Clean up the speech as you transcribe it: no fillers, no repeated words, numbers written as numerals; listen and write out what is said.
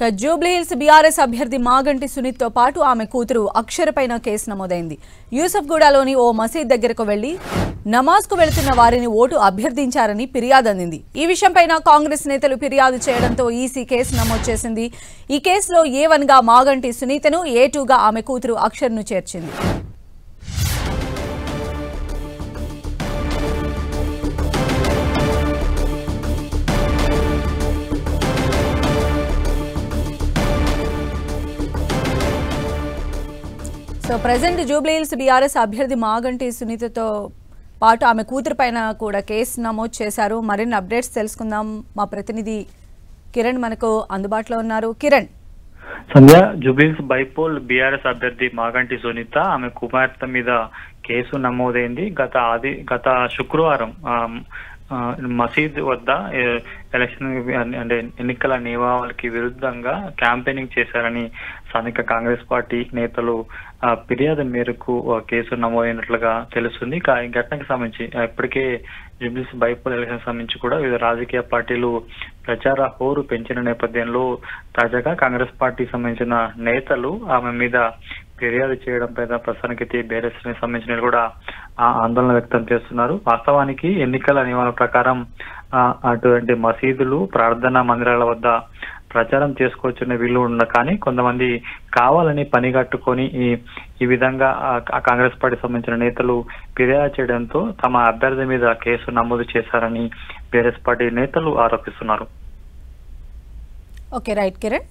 Jubilee Hills BRS అభ్యర్థి మాగంటి సునీత్ తో పాటు ఆమె కూతురు అక్షరపైన కేసు నమోదైంది. యూసఫ్గూడలోని ఓ మసీద్ దగ్గరకు వెళ్లి నమాజ్ కు వెళ్తున్న వారిని ఓటు అభ్యర్థించారని ఫిర్యాదు అందింది. ఈ విషయంపైన కాంగ్రెస్ నేతలు ఫిర్యాదు చేయడంతో ఈసీ కేసు నమోదు చేసింది. ఈ కేసులో A1 గా మాగంటి సునీతను, A2 గా ఆమె కూతురు అక్షర్ను చేర్చింది. సో ప్రెజెంట్ జూబ్లీహిల్స్ బీఆర్ఎస్ అభ్యర్థి మాగంటి సునీతతో పాటు ఆమె కూతురు పైన కూడా కేసు నమోదు చేశారు. మరిన్ని అప్డేట్స్ తెలుసుకుందాం. మా ప్రతినిధి కిరణ్ మనకు అందుబాటులో ఉన్నారు. కిరణ్. సంధ్య, జూబ్లీహిల్స్ బైపోల్ బీఆర్ఎస్ అభ్యర్థి మాగంటి సునీత ఆమె కుమార్తె మీద కేసు నమోదైంది. గత శుక్రవారం మసీద్ వద్ద ఎలక్షన్ అంటే ఎన్నికల నియమావళికి విరుద్ధంగా క్యాంపెయినింగ్ చేశారని స్థానిక కాంగ్రెస్ పార్టీ నేతలు ఫిర్యాదు మేరకు కేసు నమోదైనట్లుగా తెలుస్తుంది. ఈ ఘటనకు సంబంధించి ఇప్పటికే జూబ్లీహిల్స్ బైపోల్ ఎలక్షన్ సంబంధించి కూడా వివిధ రాజకీయ పార్టీలు ప్రచార హోరు పెంచిన నేపథ్యంలో తాజాగా కాంగ్రెస్ పార్టీకి సంబంధించిన నేతలు ఆమె మీద ఫిర్యాదు చేయడం పైన ప్రస్తుతానికి బీఆర్ఎస్ కి సంబంధించిన కూడా ఆందోళన వ్యక్తం చేస్తున్నారు. వాస్తవానికి ఎన్నికల నియమాల ప్రకారం అటువంటి మసీదులు, ప్రార్థనా మందిరాల వద్ద ప్రచారం చేసుకోవచ్చున్న వీలు ఉన్న కానీ కొంతమంది కావాలని పని కట్టుకొని ఈ విధంగా కాంగ్రెస్ పార్టీ సంబంధించిన నేతలు ఫిర్యాదు చేయడంతో తమ అభ్యర్థి మీద కేసు నమోదు చేశారని బీఆర్ఎస్ పార్టీ నేతలు ఆరోపిస్తున్నారు. Okay, right Kiran.